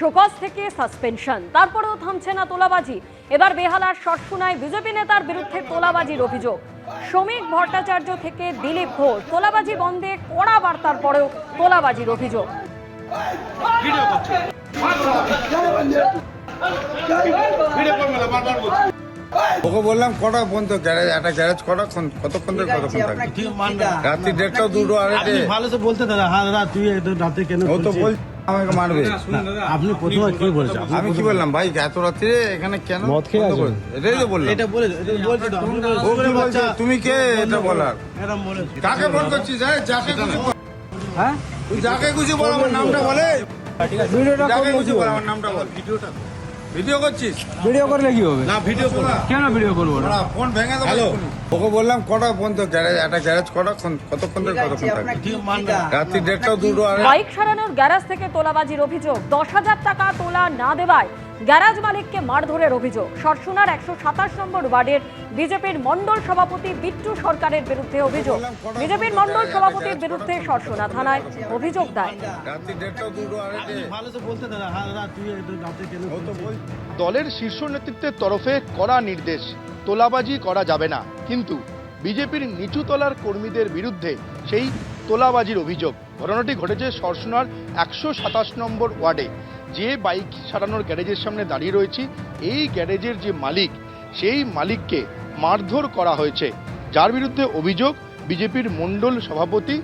Show cause থেকে suspension, তারপরেও থামছে না তোলাবাজি। এবার বেহালার সরসুনায় বিজেপি নেতার বিরুদ্ধে তোলাবাজির অভিযোগ। শ্রমিক ভট্টাচার্য থেকে দিলীপ ঘোষ, তোলাবাজি বন্ধে কড়া বার্তার পরেও তোলাবাজির অভিযোগ। ওকে বললাম কটা বন্ধ গ্যারেজ, একটা গ্যারেজ কতক্ষণ থেকে কতক্ষণ থাকে? রাত্রি 1:30 2টো আড়াইটে। ভালো তো বলতে দাদা, হ্যাঁ দাদা তুই রাতে কেন? ও তো বল আমাকে মারবে। আপনি প্রথমে কি বলেছেন? আমি কি বললাম ভাই এত রাত্রে এখানে কেন মদ খেয়ে বন্ধ আছেন? করে? এটাই তো বললাম। এটা বলেছে, ও কি বলছে? তুমি কে এটা বলার? এরকম বলেছে। কাকে ফোন করছিস? যাকে খুশি বল। হ্যাঁ তুই যাকে খুশি বল, আমার নামটা বলে। ভিডিওটা যাকে করলে খুশি কি বল, হবে? আমার নামটা বল। ভিডিও করছিস? ভিডিও করলে কি হবে? না ভিডিও কর না। কেন ভিডিও করবো না? ফোন ভেঙে দেবো। হ্যালো, ওকে বললাম কটা বন্ধ গ্যারেজ, একটা গ্যারেজ কতক্ষণ থেকে কতক্ষণ থাকে? রাত্রি 1:30 2টো আড়াইটে। বাইক সারানোর গ্যারাজ থেকে তোলাবাজির অভিযোগ। 10,000 টাকা তোলা না দেওয়ায় গ্যারাজ মালিককে মারধরের অভিযোগ। সরসুনার 127 নম্বর ওয়ার্ডের বিজেপির মণ্ডল সভাপতি বিট্টু সরকারের বিরুদ্ধে অভিযোগ। বিজেপির মণ্ডল সভাপতির বিরুদ্ধে সরসুনা থানায় অভিযোগ দায়ের। রাত্রি 1:30 2টো আড়াইটে। ভালো তো বলতে দাদা, হ্যাঁ দাদা তুই রাতে কেন? ও তো বল। দলের শীর্ষ নেতৃত্বের তরফে কড়া নির্দেশ, তোলাবাজি করা যাবে না, কিন্তু বিজেপির নিচু তলার কর্মীদের বিরুদ্ধে সেই তোলাবাজির অভিযোগ। ঘটনাটি ঘটেছে সরসুনার 127 নম্বর ওয়ার্ডে। যে বাইক সারানোর গ্যারেজের সামনে দাঁড়িয়ে রয়েছি, এই গ্যারেজের যে মালিক, সেই মালিককে মারধর করা হয়েছে, যার বিরুদ্ধে অভিযোগ বিজেপির মণ্ডল সভাপতি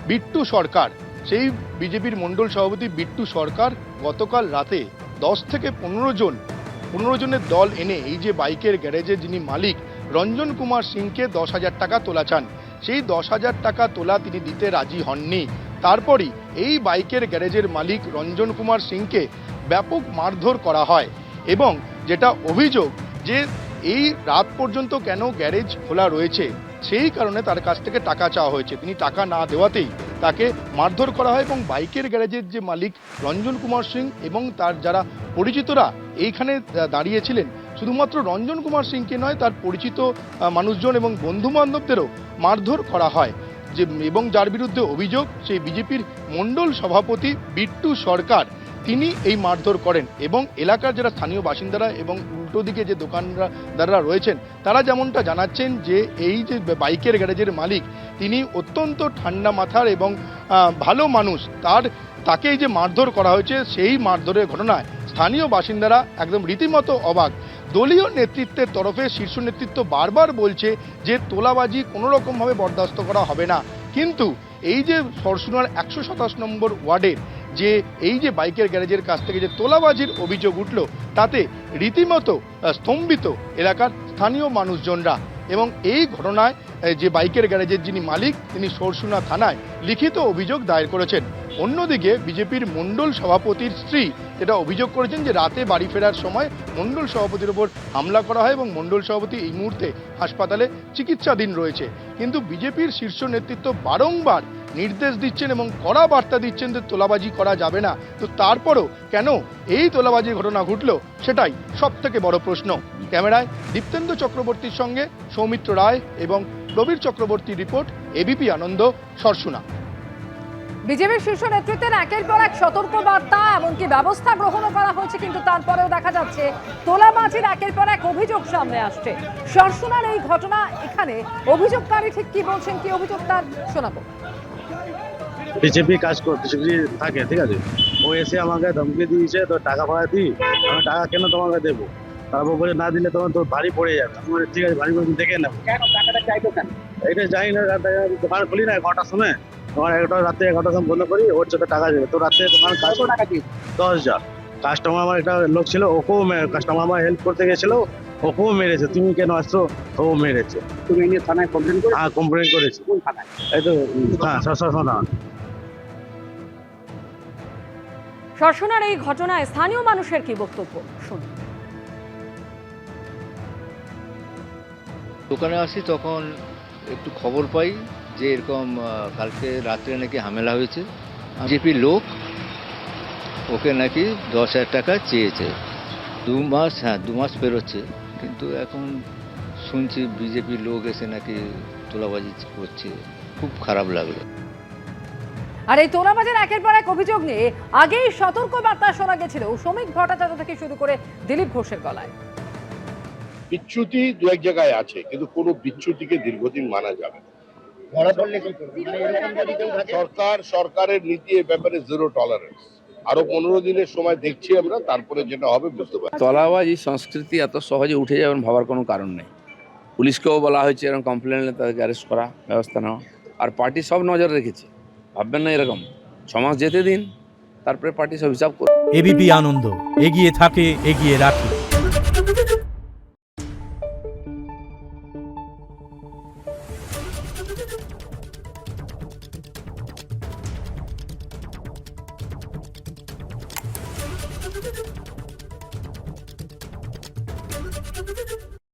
বিট্টু সরকার। সেই বিজেপির মণ্ডল সভাপতি বিট্টু সরকার গতকাল রাতে 10 থেকে 15 জনের দল এনে এই যে বাইকের গ্যারেজের যিনি মালিক রঞ্জন কুমার সিংকে 10,000 টাকা তোলা চান। সেই 10,000 টাকা তোলা তিনি দিতে রাজি হননি। তারপরই এই বাইকের গ্যারেজের মালিক রঞ্জন কুমার সিংকে ব্যাপক মারধর করা হয় এবং যেটা অভিযোগ যে এই রাত পর্যন্ত কেন গ্যারেজ খোলা রয়েছে সেই কারণে তার কাছ থেকে টাকা চাওয়া হয়েছে। তিনি টাকা না দেওয়াতেই তাকে মারধর করা হয় এবং বাইকের গ্যারেজের যে মালিক রঞ্জন কুমার সিং এবং তার যারা পরিচিতরা এইখানে দাঁড়িয়েছিলেন, শুধুমাত্র রঞ্জন কুমার সিংকে নয়, তার পরিচিত মানুষজন এবং বন্ধু বান্ধবদেরও মারধর করা হয় যে, এবং যার বিরুদ্ধে অভিযোগ সেই বিজেপির মণ্ডল সভাপতি বিট্টু সরকার তিনি এই মারধর করেন। এবং এলাকার যারা স্থানীয় বাসিন্দারা এবং উল্টো দিকে যে দোকানদাররা রয়েছেন তারা যেমনটা জানাচ্ছেন যে এই যে বাইকের গ্যারেজের মালিক তিনি অত্যন্ত ঠান্ডা মাথার এবং ভালো মানুষ, তাকে এই যে মারধর করা হয়েছে সেই মারধরের ঘটনায় স্থানীয় বাসিন্দারা একদম রীতিমতো অবাক। দলীয় নেতৃত্বের তরফে শীর্ষ নেতৃত্ব বারবার বলছে যে তোলাবাজি কোনো রকমভাবে বরদাস্ত করা হবে না, কিন্তু এই যে সরসুনার 127 নম্বর ওয়ার্ডের যে এই যে বাইকের গ্যারেজের কাছ থেকে যে তোলাবাজির অভিযোগ উঠল তাতে রীতিমতো স্তম্ভিত এলাকার স্থানীয় মানুষজনরা। এবং এই ঘটনায় যে বাইকের গ্যারেজের যিনি মালিক তিনি সরসুনা থানায় লিখিত অভিযোগ দায়ের করেছেন। অন্যদিকে বিজেপির মণ্ডল সভাপতির স্ত্রী যেটা অভিযোগ করেছেন যে রাতে বাড়ি ফেরার সময় মণ্ডল সভাপতির ওপর হামলা করা হয় এবং মণ্ডল সভাপতি এই মুহূর্তে হাসপাতালে চিকিৎসাধীন রয়েছে। কিন্তু বিজেপির শীর্ষ নেতৃত্ব বারংবার নির্দেশ দিচ্ছেন এবং কড়া বার্তা দিচ্ছেন যে তোলাবাজি করা যাবে না, তো তারপরও কেন এই তোলাবাজির ঘটনা ঘটল সেটাই সব থেকে বড় প্রশ্ন। ক্যামেরায় দীপ্তেন্দ্র চক্রবর্তীর সঙ্গে সৌমিত্র রায় এবং প্রবীর চক্রবর্তীর রিপোর্ট, এবিপি আনন্দ, সরসুনা। বিজেপির শীর্ষ নেতৃত্বের একের পর এক সতর্ক বার্তা, এমনকি ব্যবস্থা গ্রহণও করা হয়েছে, কিন্তু তারপরেও দেখা যাচ্ছে তোলাবাজির একের পর এক অভিযোগ সামনে আসছে। সরসুনার এই ঘটনা, এখানে অভিযোগকারী ঠিক কি বলছেন, কি অভিযোগ তার শোনাবো। বিজেপি কাজ করতে থাকে, ঠিক আছে, ও এসে আমাকে ধমকি দিয়েছে তো টাকা ভাড়া দিই, আমি টাকা কেন তোমাকে দেবো? তারপর বলে না দিলে তোমার তো ভারী পড়ে যাবে। আমি বলি ঠিক আছে, ভারী করে দেখে নেবো। কেন টাকাটা চাইতো কেন? এটা যাই না, দোকান খুলি না 11টার সময়, তোমার 11টা রাতে 11টার সময় বন্ধ করি, ওর সাথে টাকা দেবে তো রাতে দোকান কাজ টাকা দিই 10,000। কাস্টমার আমার একটা লোক ছিল, ওকেও কাস্টমার আমার হেল্প করতে গেছিল, ওকেও মেরেছে। তুমি কেন আসছো? ও মেরেছে। তুমি নিয়ে থানায় কমপ্লেন করে? হ্যাঁ কমপ্লেন করেছি। কোন থানায়? এই তো হ্যাঁ সরসুনা। সরসুনার এই ঘটনায় স্থানীয় মানুষের কি বক্তব্য শুনুন। দোকানে আসি তখন একটু খবর পাই যে এরকম কালকে রাত্রে নাকি ঝামেলা হয়েছে। বিজেপির লোক ওকে নাকি 10,000 টাকা চেয়েছে। 2 মাস পেরোচ্ছে, কিন্তু এখন শুনছি বিজেপির লোক এসে নাকি তোলাবাজি করছে। খুব খারাপ লাগলো। আর এই তোলাবাজির একের পর এক অভিযোগ নিয়ে আগেই সতর্ক বার্তা শোনা গেছিল শ্রমিক ভট্টাচার্য থেকে শুরু করে দিলীপ ঘোষের গলায়। বিচ্যুতি দু এক জায়গায় আছে, কিন্তু কোনো বিচ্যুতিকে দীর্ঘদিন মানা যাবে না। সরকারের নীতি এ ব্যাপারে জিরো টলারেন্স। আরো 15 দিনের সময় দেখছি আমরা, তারপরে যেটা হবে বুঝতে পারছি। তলাবাজি সংস্কৃতি এত সহজে উঠে যাবেন ভাবার কোনো কারণ নেই। পুলিশকেও বলা হয়েছে এরকম কমপ্লেন এলে তাদেরকে অ্যারেস্ট করা, ব্যবস্থা নেওয়া। আর পার্টি সব নজর রেখেছে, ভাববেন না এরকম 6 মাস যেতে দিন, তারপরে পার্টি সব হিসাব করবে। এবিপি আনন্দ, এগিয়ে থাকে, এগিয়ে রাখে।